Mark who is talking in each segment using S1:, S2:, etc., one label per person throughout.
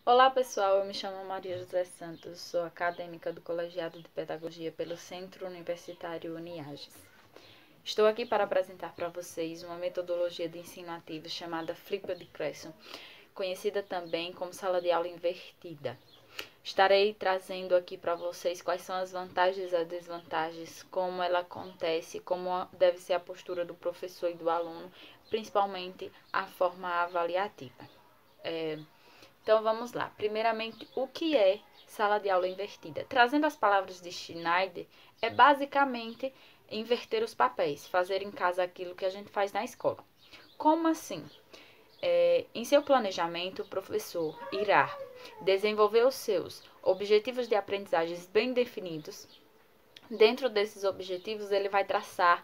S1: Olá pessoal, eu me chamo Maria José Santos, sou acadêmica do Colegiado de Pedagogia pelo Centro Universitário Uniages. Estou aqui para apresentar para vocês uma metodologia de ensino ativo chamada Flipped Classroom, conhecida também como sala de aula invertida. Estarei trazendo aqui para vocês quais são as vantagens e as desvantagens, como ela acontece, como deve ser a postura do professor e do aluno, principalmente a forma avaliativa. Então vamos lá. Primeiramente, o que é sala de aula invertida? Trazendo as palavras de Schneider, é basicamente inverter os papéis, fazer em casa aquilo que a gente faz na escola. Como assim? Em seu planejamento, o professor irá desenvolver os seus objetivos de aprendizagens bem definidos. Dentro desses objetivos, ele vai traçar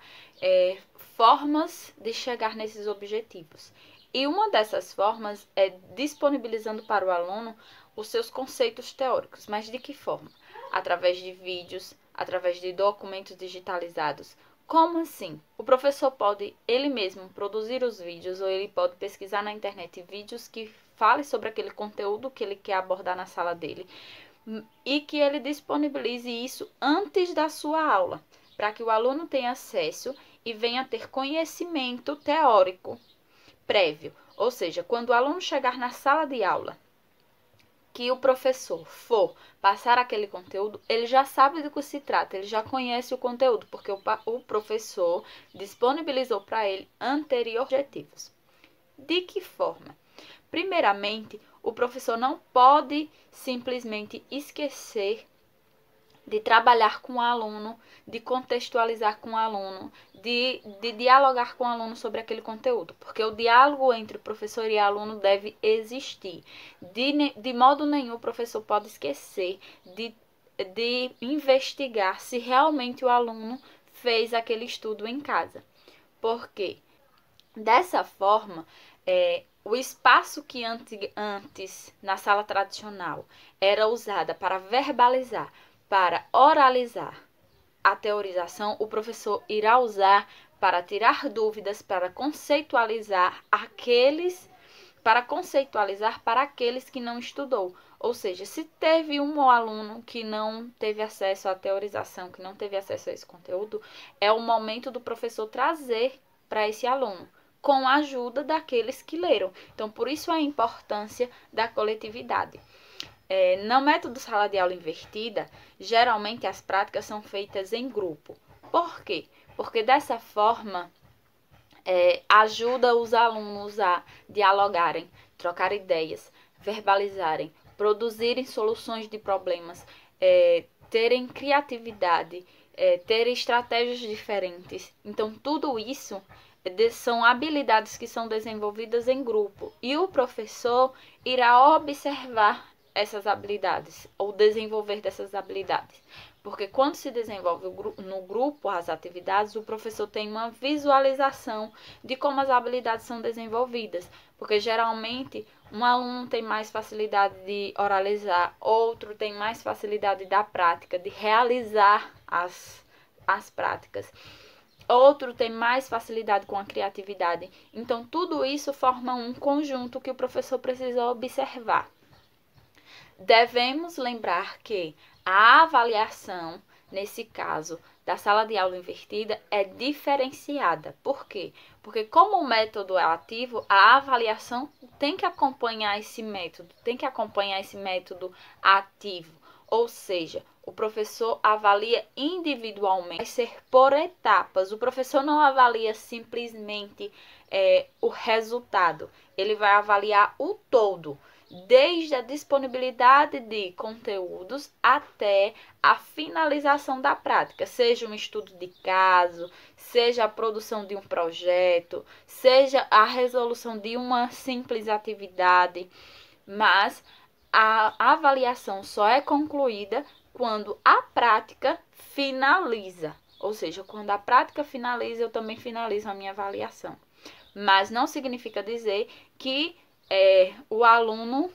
S1: formas de chegar nesses objetivos. E uma dessas formas é disponibilizando para o aluno os seus conceitos teóricos. Mas de que forma? Através de vídeos, através de documentos digitalizados. Como assim? O professor pode ele mesmo produzir os vídeos ou ele pode pesquisar na internet vídeos que falem sobre aquele conteúdo que ele quer abordar na sala dele e que ele disponibilize isso antes da sua aula, para que o aluno tenha acesso e venha ter conhecimento teórico prévio. Ou seja, quando o aluno chegar na sala de aula, que o professor for passar aquele conteúdo, ele já sabe do que se trata, ele já conhece o conteúdo, porque o professor disponibilizou para ele anterior objetivos. De que forma? Primeiramente, o professor não pode simplesmente esquecer de trabalhar com o aluno, de contextualizar com o aluno, de dialogar com o aluno sobre aquele conteúdo, porque o diálogo entre professor e aluno deve existir. De modo nenhum o professor pode esquecer de investigar se realmente o aluno fez aquele estudo em casa. Por quê? Dessa forma, o espaço que antes, na sala tradicional, era usada para verbalizar, para oralizar a teorização, o professor irá usar para tirar dúvidas, para conceitualizar para aqueles que não estudou. Ou seja, se teve um aluno que não teve acesso à teorização, que não teve acesso a esse conteúdo, é o momento do professor trazer para esse aluno, com a ajuda daqueles que leram. Então, por isso a importância da coletividade. No método sala de aula invertida, geralmente as práticas são feitas em grupo. Por quê? Porque dessa forma ajuda os alunos a dialogarem, trocar ideias, verbalizarem, produzirem soluções de problemas, terem criatividade, terem estratégias diferentes. Então, tudo isso são habilidades que são desenvolvidas em grupo e o professor irá observar essas habilidades ou desenvolver dessas habilidades. Porque quando se desenvolve no grupo as atividades, o professor tem uma visualização de como as habilidades são desenvolvidas. Porque geralmente um aluno tem mais facilidade de oralizar, outro tem mais facilidade da prática, de realizar as práticas. Outro tem mais facilidade com a criatividade. Então, tudo isso forma um conjunto que o professor precisa observar. Devemos lembrar que a avaliação, nesse caso da sala de aula invertida, é diferenciada. Por quê? Porque como o método é ativo, a avaliação tem que acompanhar esse método ativo. Ou seja, o professor avalia individualmente, vai ser por etapas. O professor não avalia simplesmente o resultado, ele vai avaliar o todo, desde a disponibilidade de conteúdos até a finalização da prática, seja um estudo de caso, seja a produção de um projeto, seja a resolução de uma simples atividade, mas a avaliação só é concluída quando a prática finaliza. Ou seja, quando a prática finaliza, eu também finalizo a minha avaliação. Mas não significa dizer que o aluno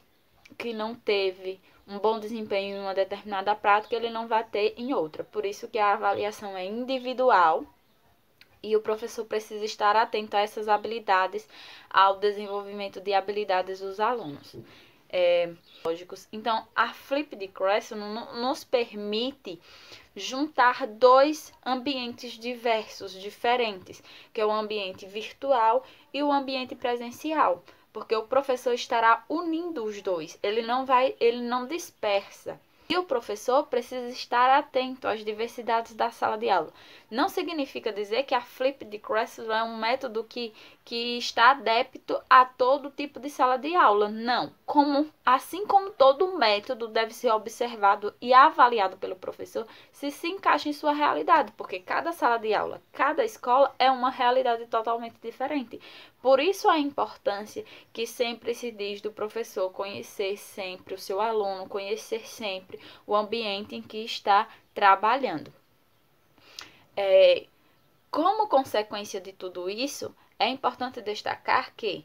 S1: que não teve um bom desempenho em uma determinada prática, ele não vai ter em outra. Por isso que a avaliação é individual e o professor precisa estar atento a essas habilidades, ao desenvolvimento de habilidades dos alunos. lógicos. Então, a Flipped Classroom nos permite juntar dois ambientes diversos, diferentes, que é o ambiente virtual e o ambiente presencial, porque o professor estará unindo os dois, ele não dispersa. E o professor precisa estar atento às diversidades da sala de aula. Não significa dizer que a Flipped Classroom é um método que está adepto a todo tipo de sala de aula. Não. Assim como todo método deve ser observado e avaliado pelo professor se encaixa em sua realidade, porque cada sala de aula, cada escola é uma realidade totalmente diferente. Por isso a importância que sempre se diz do professor conhecer sempre o seu aluno, conhecer sempre o ambiente em que está trabalhando. Como consequência de tudo isso, é importante destacar que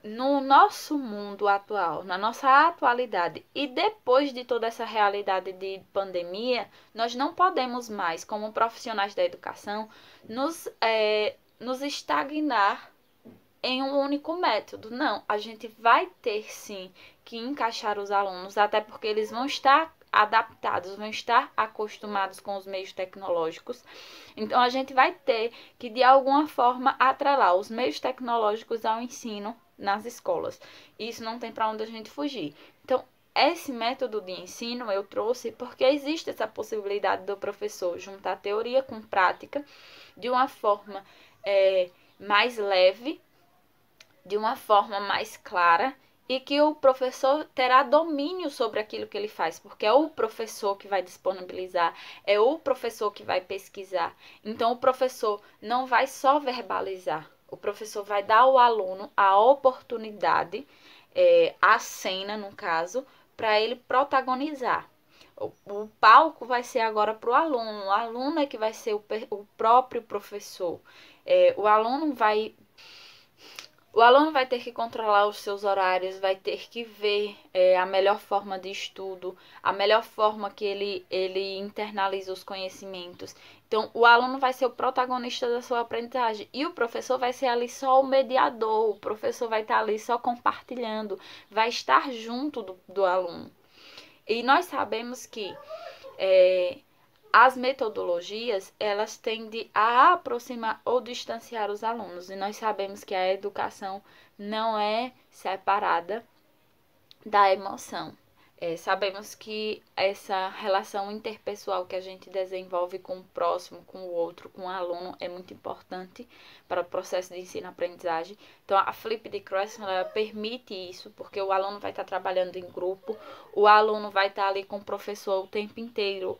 S1: no nosso mundo atual, na nossa atualidade e depois de toda essa realidade de pandemia, nós não podemos mais, como profissionais da educação, nos estagnar em um único método. Não, a gente vai ter sim que encaixar os alunos, até porque eles vão estar adaptados, vão estar acostumados com os meios tecnológicos. Então, a gente vai ter que, de alguma forma, atrelar os meios tecnológicos ao ensino nas escolas. Isso não tem para onde a gente fugir. Então, esse método de ensino eu trouxe porque existe essa possibilidade do professor juntar teoria com prática de uma forma mais leve, de uma forma mais clara, e que o professor terá domínio sobre aquilo que ele faz, porque é o professor que vai disponibilizar, é o professor que vai pesquisar. Então, o professor não vai só verbalizar, o professor vai dar ao aluno a oportunidade, a cena, no caso, para ele protagonizar. O palco vai ser agora para o aluno é que vai ser o próprio professor. O aluno vai ter que controlar os seus horários, vai ter que ver a melhor forma de estudo, a melhor forma que ele internaliza os conhecimentos. Então, o aluno vai ser o protagonista da sua aprendizagem e o professor vai ser ali só o mediador, o professor vai estar ali só compartilhando, vai estar junto do aluno. E nós sabemos que as metodologias, elas tendem a aproximar ou distanciar os alunos. E nós sabemos que a educação não é separada da emoção. Sabemos que essa relação interpessoal que a gente desenvolve com o próximo, com o outro, com o aluno, é muito importante para o processo de ensino-aprendizagem. Então, a Flipped Classroom permite isso, porque o aluno vai estar trabalhando em grupo, o aluno vai estar ali com o professor o tempo inteiro,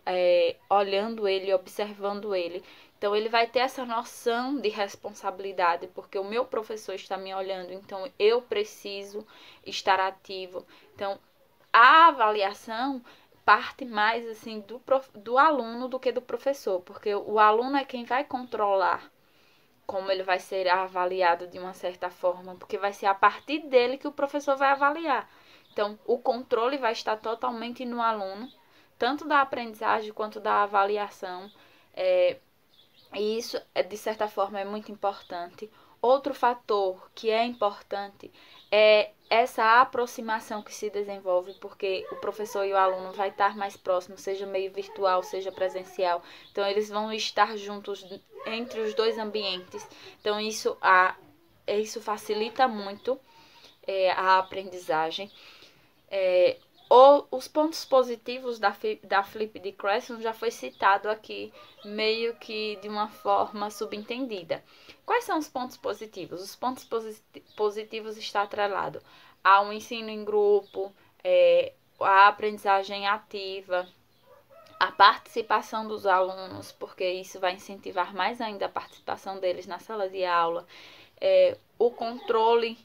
S1: olhando ele, observando ele. Então, ele vai ter essa noção de responsabilidade, porque o meu professor está me olhando, então eu preciso estar ativo. Então, a avaliação parte mais assim do aluno do que do professor, porque o aluno é quem vai controlar como ele vai ser avaliado de uma certa forma, porque vai ser a partir dele que o professor vai avaliar. Então, o controle vai estar totalmente no aluno, tanto da aprendizagem quanto da avaliação. E isso, de certa forma, é muito importante. Outro fator que é importante é essa aproximação que se desenvolve, porque o professor e o aluno vai estar mais próximo, seja meio virtual, seja presencial. Então, eles vão estar juntos entre os dois ambientes. Então, isso facilita muito a aprendizagem. Os pontos positivos da Flipped Classroom já foi citado aqui, meio que de uma forma subentendida. Quais são os pontos positivos? Os pontos positivos estão atrelados ao ensino em grupo, a aprendizagem ativa, a participação dos alunos, porque isso vai incentivar mais ainda a participação deles na sala de aula, o controle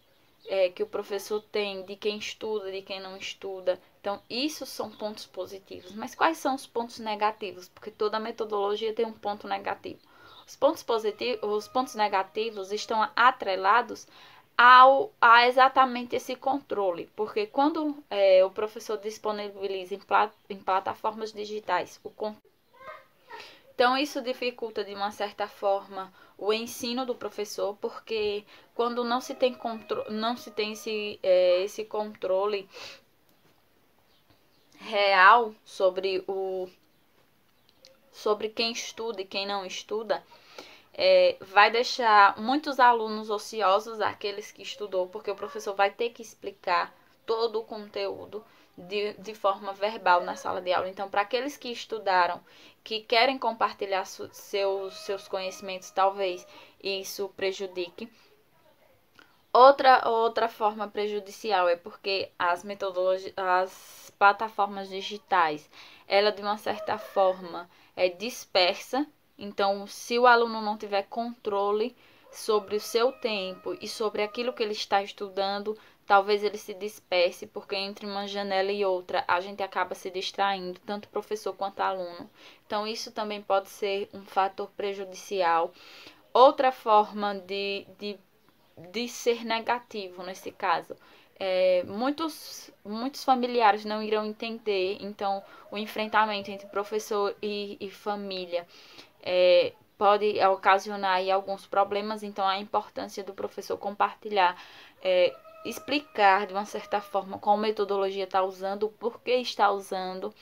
S1: que o professor tem de quem estuda, de quem não estuda. Então, isso são pontos positivos. Mas quais são os pontos negativos? Porque toda metodologia tem um ponto negativo. Os pontos negativos estão atrelados a exatamente esse controle. Porque quando o professor disponibiliza em plataformas digitais o controle, então, isso dificulta, de uma certa forma, o ensino do professor, porque quando não se tem esse controle, real sobre quem estuda e quem não estuda, vai deixar muitos alunos ociosos, aqueles que estudou, porque o professor vai ter que explicar todo o conteúdo de forma verbal na sala de aula. Então, para aqueles que estudaram, que querem compartilhar seus conhecimentos, talvez isso prejudique. Outra forma prejudicial é porque as plataformas digitais, ela de uma certa forma é dispersa. Então, se o aluno não tiver controle sobre o seu tempo e sobre aquilo que ele está estudando, talvez ele se disperse, porque entre uma janela e outra a gente acaba se distraindo, tanto professor quanto aluno. Então, isso também pode ser um fator prejudicial. Outra forma de ser negativo nesse caso. Muitos familiares não irão entender, então o enfrentamento entre professor e família pode ocasionar aí alguns problemas. Então a importância do professor compartilhar, explicar de uma certa forma qual metodologia está usando, o porquê está usando.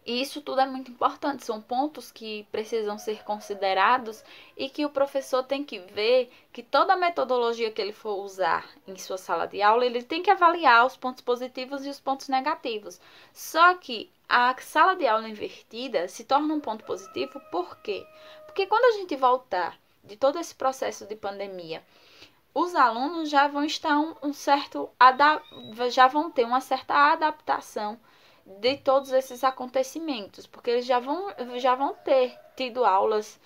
S1: E isso tudo é muito importante, são pontos que precisam ser considerados e que o professor tem que ver que toda a metodologia que ele for usar em sua sala de aula, ele tem que avaliar os pontos positivos e os pontos negativos. Só que a sala de aula invertida se torna um ponto positivo, por quê? Porque quando a gente voltar de todo esse processo de pandemia, os alunos já vão estar já vão ter uma certa adaptação de todos esses acontecimentos, porque eles já vão ter tido aulas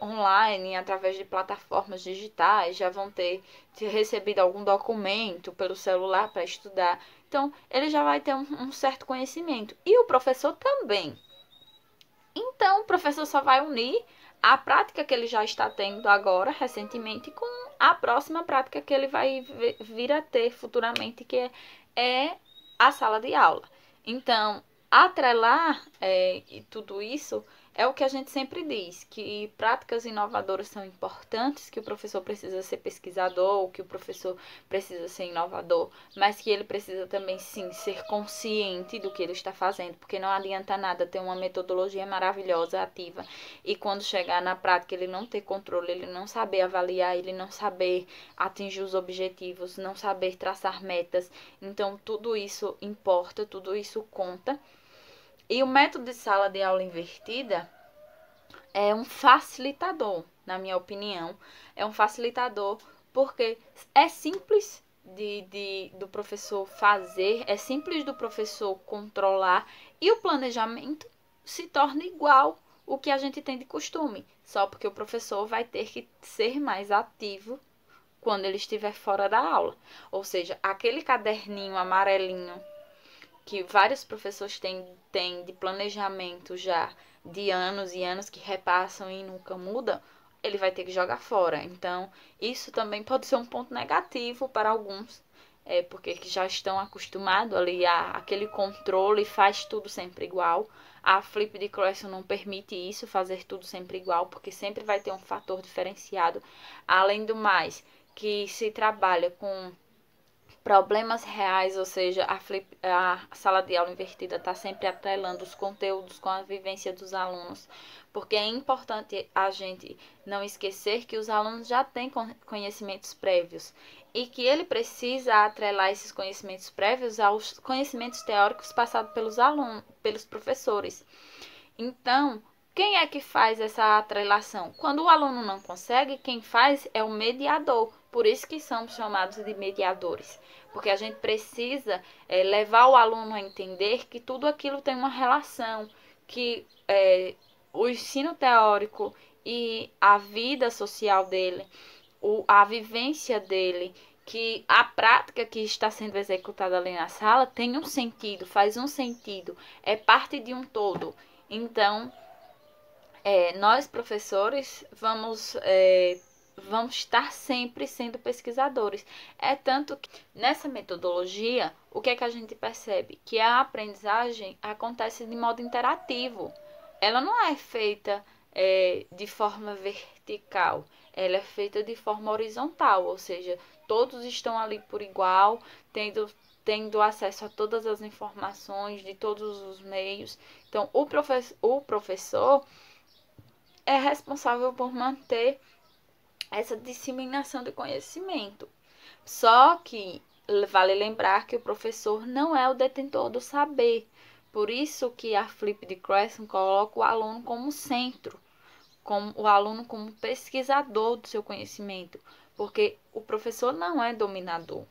S1: online, através de plataformas digitais, já vão ter recebido algum documento pelo celular para estudar. Então, ele já vai ter um certo conhecimento. E o professor também. Então, o professor só vai unir a prática que ele já está tendo agora, recentemente, com a próxima prática que ele vai vir a ter futuramente, que é a sala de aula. Então, atrelar tudo isso é o que a gente sempre diz, que práticas inovadoras são importantes, que o professor precisa ser pesquisador, que o professor precisa ser inovador, mas que ele precisa também, sim, ser consciente do que ele está fazendo, porque não adianta nada ter uma metodologia maravilhosa, ativa, e quando chegar na prática ele não ter controle, ele não saber avaliar, ele não saber atingir os objetivos, não saber traçar metas. Então, tudo isso importa, tudo isso conta. E o método de sala de aula invertida é um facilitador, na minha opinião. É um facilitador porque é simples do professor fazer, é simples do professor controlar e o planejamento se torna igual o que a gente tem de costume, só porque o professor vai ter que ser mais ativo quando ele estiver fora da aula. Ou seja, aquele caderninho amarelinho que vários professores têm de planejamento já de anos e anos, que repassam e nunca muda, ele vai ter que jogar fora. Então, isso também pode ser um ponto negativo para alguns, porque já estão acostumados ali aquele controle, faz tudo sempre igual. A Flipped Classroom não permite isso, fazer tudo sempre igual, porque sempre vai ter um fator diferenciado. Além do mais, que se trabalha com problemas reais, ou seja, a sala de aula invertida está sempre atrelando os conteúdos com a vivência dos alunos, porque é importante a gente não esquecer que os alunos já têm conhecimentos prévios e que ele precisa atrelar esses conhecimentos prévios aos conhecimentos teóricos passados pelos alunos, pelos professores. Então, quem é que faz essa atrelação? Quando o aluno não consegue, quem faz é o mediador. Por isso que são chamados de mediadores. Porque a gente precisa levar o aluno a entender que tudo aquilo tem uma relação, que o ensino teórico e a vida social dele, a vivência dele, que a prática que está sendo executada ali na sala tem um sentido, faz um sentido, é parte de um todo. Então, nós professores vamos estar sempre sendo pesquisadores. É tanto que nessa metodologia, o que é que a gente percebe? Que a aprendizagem acontece de modo interativo. Ela não é feita de forma vertical, ela é feita de forma horizontal, ou seja, todos estão ali por igual, tendo tendo acesso a todas as informações de todos os meios. Então, o professor é responsável por manter essa disseminação de conhecimento. Só que vale lembrar que o professor não é o detentor do saber. Por isso que a Flipped Classroom coloca o aluno como centro, como o aluno como pesquisador do seu conhecimento, porque o professor não é dominador.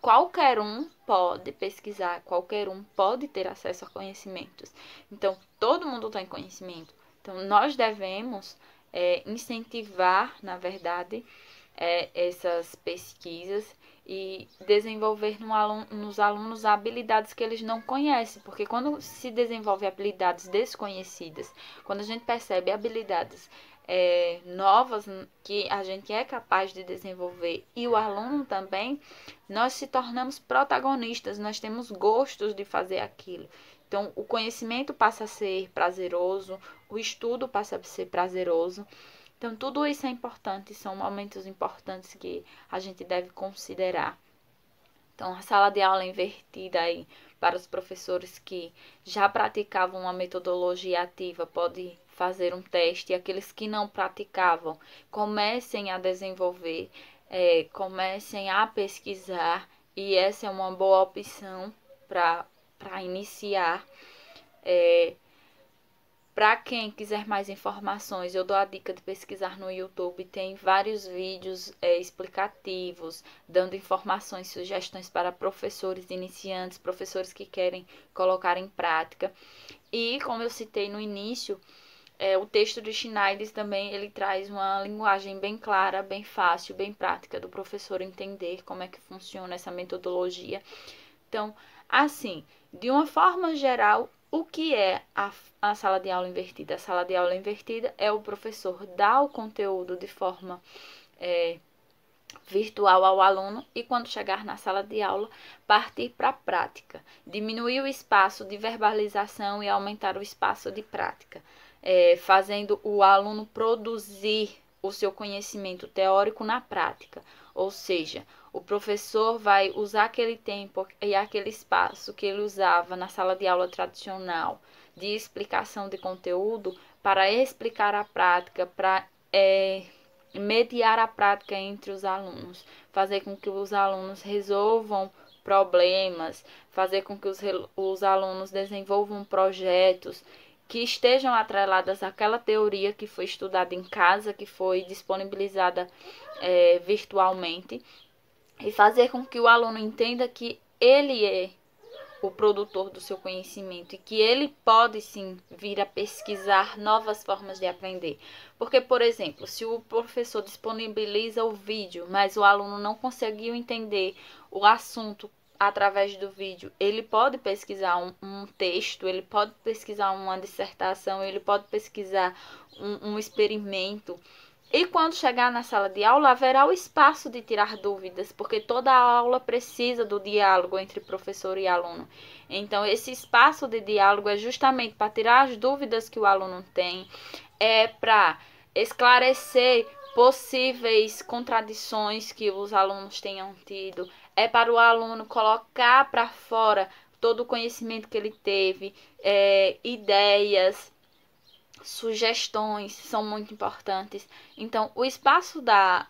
S1: Qualquer um pode pesquisar, qualquer um pode ter acesso a conhecimentos. Então, todo mundo tem conhecimento. Então, nós devemos incentivar, na verdade, essas pesquisas e desenvolver nos alunos habilidades que eles não conhecem, porque quando se desenvolve habilidades desconhecidas, quando a gente percebe habilidades novas que a gente é capaz de desenvolver e o aluno também, nós se tornamos protagonistas, nós temos gostos de fazer aquilo. Então, o conhecimento passa a ser prazeroso, o estudo passa a ser prazeroso. Então, tudo isso é importante, são momentos importantes que a gente deve considerar. Então, a sala de aula invertida aí, para os professores que já praticavam uma metodologia ativa, pode fazer um teste. E aqueles que não praticavam, comecem a desenvolver, comecem a pesquisar. E essa é uma boa opção para iniciar. Para quem quiser mais informações, eu dou a dica de pesquisar no YouTube. Tem vários vídeos explicativos, dando informações, sugestões para professores iniciantes, professores que querem colocar em prática. E, como eu citei no início, o texto de Schneider também, ele traz uma linguagem bem clara, bem fácil, bem prática do professor entender como é que funciona essa metodologia. Então, assim, de uma forma geral, o que é a sala de aula invertida? A sala de aula invertida é o professor dar o conteúdo de forma virtual ao aluno e, quando chegar na sala de aula, partir para a prática. Diminuir o espaço de verbalização e aumentar o espaço de prática, fazendo o aluno produzir o seu conhecimento teórico na prática. Ou seja, o professor vai usar aquele tempo e aquele espaço que ele usava na sala de aula tradicional de explicação de conteúdo para explicar a prática, para mediar a prática entre os alunos, fazer com que os alunos resolvam problemas, fazer com que os alunos desenvolvam projetos que estejam atreladas àquela teoria que foi estudada em casa, que foi disponibilizada virtualmente, e fazer com que o aluno entenda que ele é o produtor do seu conhecimento e que ele pode sim vir a pesquisar novas formas de aprender. Porque, por exemplo, se o professor disponibiliza o vídeo, mas o aluno não conseguiu entender o assunto através do vídeo, ele pode pesquisar um texto, ele pode pesquisar uma dissertação, ele pode pesquisar um experimento. E quando chegar na sala de aula, haverá o espaço de tirar dúvidas, porque toda aula precisa do diálogo entre professor e aluno. Então, esse espaço de diálogo é justamente para tirar as dúvidas que o aluno tem, para esclarecer possíveis contradições que os alunos tenham tido, para o aluno colocar para fora todo o conhecimento que ele teve, ideias, sugestões são muito importantes. Então, o espaço da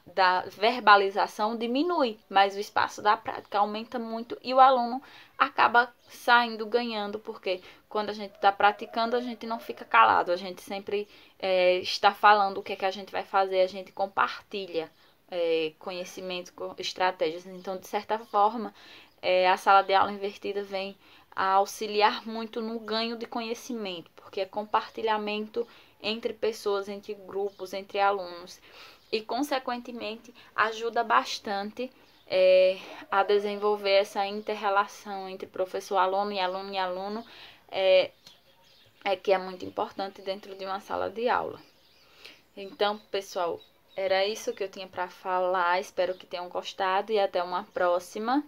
S1: verbalização diminui, mas o espaço da prática aumenta muito e o aluno acaba saindo ganhando, porque quando a gente está praticando, a gente não fica calado, a gente sempre está falando o que é que a gente vai fazer, a gente compartilha conhecimento, estratégias. Então, de certa forma, a sala de aula invertida vem a auxiliar muito no ganho de conhecimento, porque é compartilhamento entre pessoas, entre grupos, entre alunos, e consequentemente ajuda bastante a desenvolver essa inter-relação entre professor, aluno e aluno e aluno, que é muito importante dentro de uma sala de aula. Então, pessoal, era isso que eu tinha para falar, espero que tenham gostado e até uma próxima.